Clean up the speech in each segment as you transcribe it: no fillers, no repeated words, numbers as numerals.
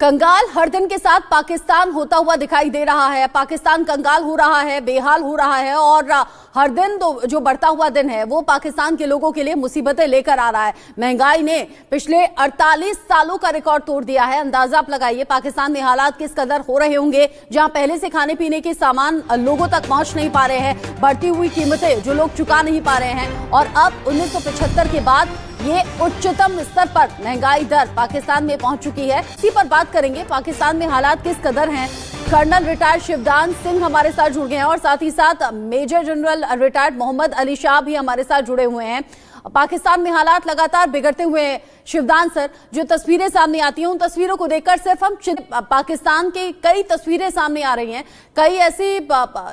कंगाल हर दिन के साथ पाकिस्तान होता हुआ दिखाई दे रहा है। पाकिस्तान कंगाल हो रहा है, बेहाल हो रहा है और हर दिन जो बढ़ता हुआ दिन है वो पाकिस्तान के लोगों के लिए मुसीबतें लेकर आ रहा है। महंगाई ने पिछले 48 सालों का रिकॉर्ड तोड़ दिया है। अंदाजा आप लगाइए पाकिस्तान में हालात किस कदर हो रहे होंगे, जहां पहले से खाने पीने के सामान लोगों तक पहुंच नहीं पा रहे हैं, बढ़ती हुई कीमतें जो लोग चुका नहीं पा रहे हैं और अब 1975 के बाद ये उच्चतम स्तर पर महंगाई दर पाकिस्तान में पहुंच चुकी है। इसी पर बात करेंगे, पाकिस्तान में हालात किस कदर हैं। कर्नल रिटायर्ड शिवदान सिंह हमारे साथ जुड़ गए हैं और साथ ही साथ major general retired Mohammad Ali Shah भी हमारे साथ जुड़े हुए हैं। पाकिस्तान में हालात लगातार बिगड़ते हुए हैं। शिवदान सर, जो तस्वीरें सामने आती हैं उन तस्वीरों को देखकर सिर्फ हम पाकिस्तान के कई तस्वीरें सामने आ रही हैं, कई ऐसे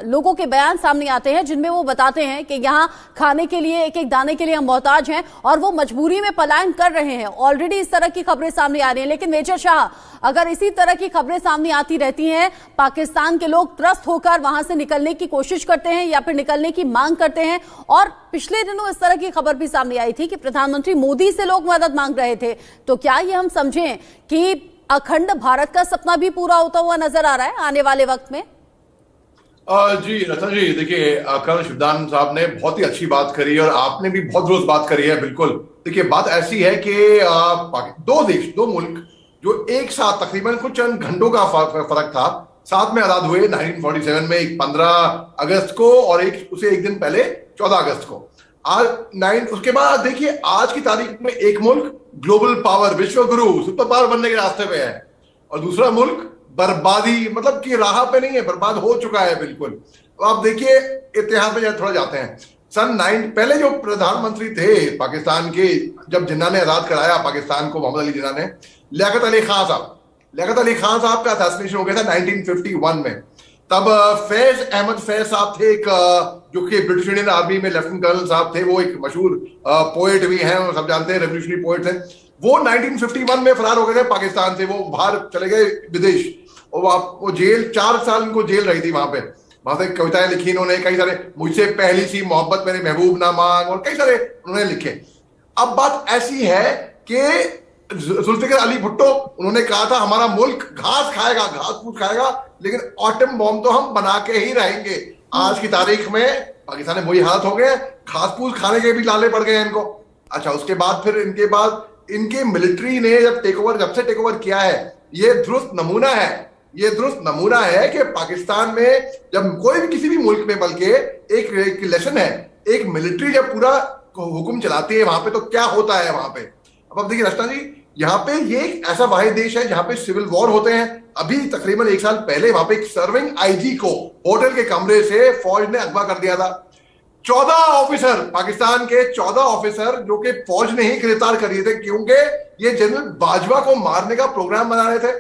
लोगों के बयान सामने आते हैं जिनमें वो बताते हैं कि यहाँ खाने के लिए एक एक दाने के लिए हम मोहताज हैं और वो मजबूरी में पलायन कर रहे हैं। ऑलरेडी इस तरह की खबरें सामने आ रही हैं, लेकिन मेजर शाह, अगर इसी तरह की खबरें सामने आती रहती हैं, पाकिस्तान के लोग त्रस्त होकर वहां से निकलने की कोशिश करते हैं या फिर निकलने की मांग करते हैं, और पिछले दिनों इस तरह की खबर भी सामने आई थी कि प्रधानमंत्री मोदी से लोग मदद मांग रहे थे, तो क्या ये हम समझें कि अखंड भारत का सपना भी पूरा होता हुआ नजर आ रहा है आने वाले वक्त में? जी रचना जी, देखिए कर्नल शिवदान साहब ने बहुत ही अच्छी बात करी और आपने भी बहुत रोज बात करी है। बिल्कुल, देखिए बात ऐसी है कि दो देश, दो मुल्क जो एक साथ तकरीबन कुछ चंद घंटों का फर्क था, साथ में आजाद हुए 1947 में, एक 15 अगस्त को और एक उसे एक दिन पहले 14 अगस्त को। उसके बाद देखिए आज की तारीख में एक मुल्क ग्लोबल पावर, विश्व गुरु, सुपर पावर बनने के रास्ते पे है और दूसरा मुल्क बर्बादी मतलब कि राह पे नहीं है, बर्बाद हो चुका है बिल्कुल। तो आप देखिए इतिहास में थोड़ा जाते हैं। पहले जो प्रधानमंत्री थे पाकिस्तान के, जब जिन्ना ने आजाद कराया पाकिस्तान को, मोहम्मद अली जिन्ना ने, लियाकत अली खान साहब का असैसिनेशन हो गया था 1951 में। तब फैज अहमद फैज साहब थे, एक जो कि ब्रिटिश इंडियन आर्मी में लेफ्टिनेंट कर्नल साहब थे, वो एक मशहूर पोएट भी हैं, सब जानते हैं, रेवोल्यूशनरी पोएट थे। वो 1951 में फरार हो गए थे पाकिस्तान से, वो बाहर चले गए विदेश और वो जेल 4 साल इनको जेल रही थी वहां से कविताएं लिखी इन्होंने, कई सारे, मुझसे पहली सी मोहब्बत मेरे महबूब ना मांग, और कई सारे उन्होंने लिखे। अब बात ऐसी है कि जुल्फिकार अली भुट्टो, उन्होंने कहा था हमारा मुल्क घास फूस खाएगा, लेकिन एटम बॉम्ब तो हम बना के ही रहेंगे। आज की तारीख में पाकिस्तान में वही हालत हो गए, घास फूस खाने के भी लाले पड़ गए इनको। अच्छा, उसके बाद फिर इनके मिलिट्री ने जब से टेक ओवर किया है, ये दुरुस्त नमूना है कि पाकिस्तान में जब कोई भी किसी भी मुल्क में, बल्कि एक लेसन है, एक मिलिट्री जब पूरा हुक्म चलाती है वहां पे तो क्या होता है वहां पे। अब देखिए रचना जी, यहाँ पे ये एक ऐसा वाहिद देश है जहां पे सिविल वॉर होते हैं। अभी तकरीबन 1 साल पहले वहां पे एक सर्विंग आईजी को होटल के कमरे से फौज ने अगवा कर दिया था। 14 ऑफिसर, पाकिस्तान के 14 ऑफिसर जो कि फौज ने ही गिरफ्तार कर दिए थे, क्योंकि ये जनरल बाजवा को मारने का प्रोग्राम बना रहे थे।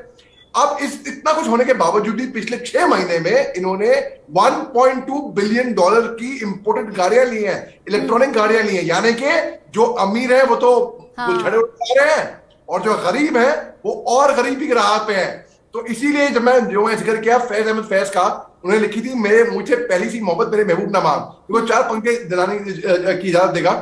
अब इतना कुछ होने के बावजूद भी पिछले 6 महीने में इन्होंने $1.2 बिलियन की इंपोर्टेड गाड़ियां ली हैं, इलेक्ट्रॉनिक गाड़ियां ली हैं। यानी कि जो अमीर है वो तो छड़े उठा रहे हैं और जो गरीब है वो और गरीबी की राह पे है। तो इसीलिए जब मैं जिक्र किया फैज अहमद फैज का, उन्होंने लिखी थी मुझे पहली सी मोहब्बत मेरे महबूब ना मांग, वो 4 पंक्ति दिलाने की इजाजत देगा।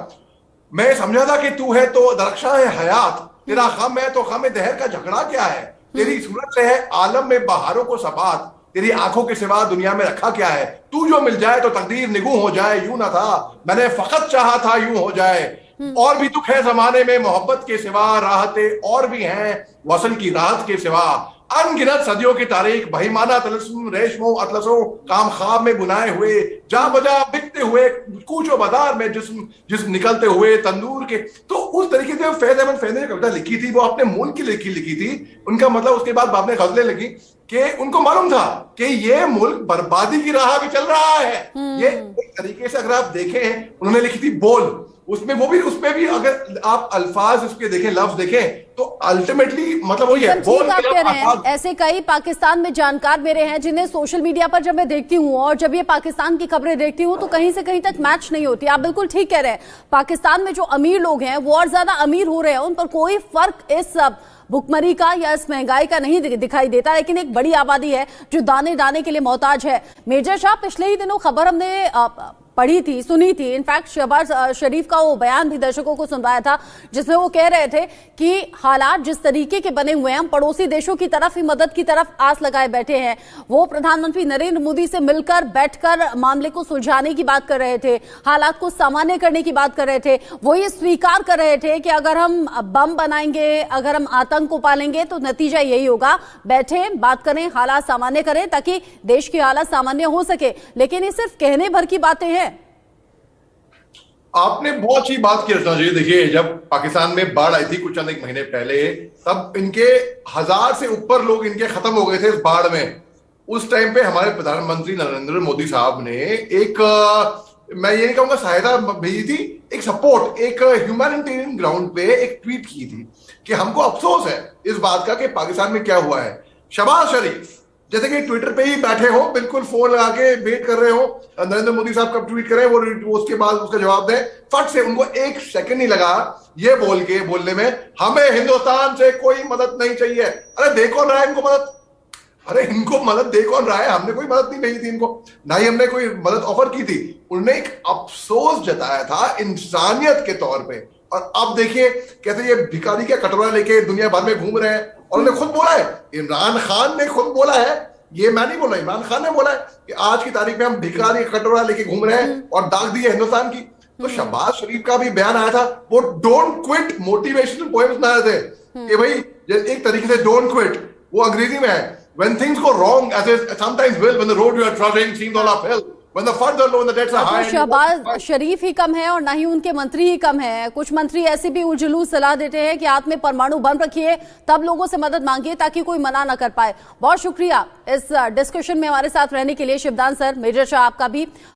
मैं समझा था कि तू है तो दरख्शां है हयात, तेरा गम है तो गम दहर का झगड़ा क्या है, तेरी सूरत से है आलम में बहारों को सबात, तेरी आंखों के सिवा दुनिया में रखा क्या है, तू जो मिल जाए तो तकदीर निगू हो जाए, यूं ना था मैंने फकत चाहा था यूं हो जाए, और भी दुख है जमाने में मोहब्बत के सिवा, राहतें और भी हैं वसल की राहत के सिवा, अनगिनत सदियों की तारीख बहिमाना तलस्सुम रेशमो अतलसों काम ख्वाब में बुनाए हुए, जा बजा बिकते हुए कूचो बाजार में जिस्म निकलते हुए तंदूर के। तो उस तरीके से फैज अहमद फैज ने कविता लिखी थी, वो अपने मुल्क की लिखी थी। उनका मतलब उसके बाद आपने गजलें लिखी कि उनको मालूम था कि ये मुल्क बर्बादी की राह भी चल रहा है। ये एक तरीके से अगर आप देखें, उन्होंने लिखी थी बोल, उसमें भी अगर आप अल्फाज उसके देखें, लफ्ज देखें, तो अल्टीमेटली मतलब वही है। बोल आप कह रहे हैं, ऐसे कई पाकिस्तान में जानकार मेरे हैं जिन्हें सोशल मीडिया पर जब मैं देखती हूँ और जब ये पाकिस्तान की खबरें देखती हूँ तो कहीं से कहीं तक मैच नहीं होती। आप बिल्कुल ठीक कह रहे हैं, पाकिस्तान में जो अमीर लोग हैं वो और ज्यादा अमीर हो रहे हैं, उन पर कोई फर्क इस भुखमरी का या इस महंगाई का नहीं दिखाई देता, लेकिन एक बड़ी आबादी है जो दाने दाने के लिए मोहताज है। मेजर शाह, पिछले ही दिनों खबर हमने पढ़ी थी, सुनी थी। इनफैक्ट शहबाज शरीफ का वो बयान भी दर्शकों को सुनवाया था, जिसमें वो कह रहे थे कि हालात जिस तरीके के बने हुए हैं, हम पड़ोसी देशों की तरफ ही मदद की तरफ आस लगाए बैठे हैं। वो प्रधानमंत्री नरेंद्र मोदी से मिलकर बैठकर मामले को सुलझाने की बात कर रहे थे, हालात को सामान्य करने की बात कर रहे थे। वो ये स्वीकार कर रहे थे कि अगर हम बम बनाएंगे, अगर हम आतंक को पालेंगे तो नतीजा यही होगा। बैठे, बात करें, हालात सामान्य करें ताकि देश की हालत सामान्य हो सके। लेकिन ये सिर्फ कहने भर की बातें हैं। आपने बहुत अच्छी बात की रचना जी। देखिए, जब पाकिस्तान में बाढ़ आई थी कुछ चंद एक महीने पहले, तब इनके 1000 से ऊपर लोग इनके खत्म हो गए थे इस बाढ़ में। उस टाइम पे हमारे प्रधानमंत्री नरेंद्र मोदी साहब ने एक मैं ये नहीं कहूंगा सहायता भेजी थी, एक सपोर्ट, एक ह्यूमैनिटेरियन ग्राउंड पे एक ट्वीट की थी कि हमको अफसोस है इस बात का कि पाकिस्तान में क्या हुआ है। शहबाज शरीफ जैसे कि ट्विटर पे ही बैठे हो, बिल्कुल फोन लगा के वेट कर रहे हो नरेंद्र मोदी साहब कब ट्वीट करें, वो उसके बाद उसका जवाब दें। फट से उनको एक सेकंड नहीं लगा ये बोलने में हमें हिंदुस्तान से कोई मदद नहीं चाहिए। अरे दे कौन रहा है इनको मदद? अरे इनको मदद दे कौन रहा है? हमने कोई मदद नहीं भेजी थी इनको, ना ही हमने कोई मदद ऑफर की थी। उन्होंने एक अफसोस जताया था इंसानियत के तौर पे। और अब देखिए कैसे ये भिखारी का कटोरा लेके दुनिया भर में घूम रहे हैं। और उन्होंने खुद बोला है, इमरान खान ने खुद बोला है, ये मैं नहीं बोला, इमरान खान ने बोला है कि आज की तारीख में हम भिखारी का कटोरा लेके घूम रहे हैं और दाग दी है हिंदुस्तान की। तो शहबाज शरीफ का भी बयान आया था, वो डोंट क्विट मोटिवेशनल पोएम्स बना रहे थे कि भाई एक तरीके से डोंट क्विट, वो अंग्रेजी में है, when things go wrong as it sometimes will, when the road you are traveling seems all uphill, when the funds are low and the debts are high। Shahbaz शरीफ ही कम है और ना ही उनके मंत्री ही कम है। कुछ मंत्री ऐसे भी उलझुलूस सलाह देते हैं कि हाथ में परमाणु बम रखिए, तब लोगों से मदद मांगिए ताकि कोई मना ना कर पाए। बहुत शुक्रिया इस डिस्कशन में हमारे साथ रहने के लिए शिवदान सर, मेजर शाह आपका भी।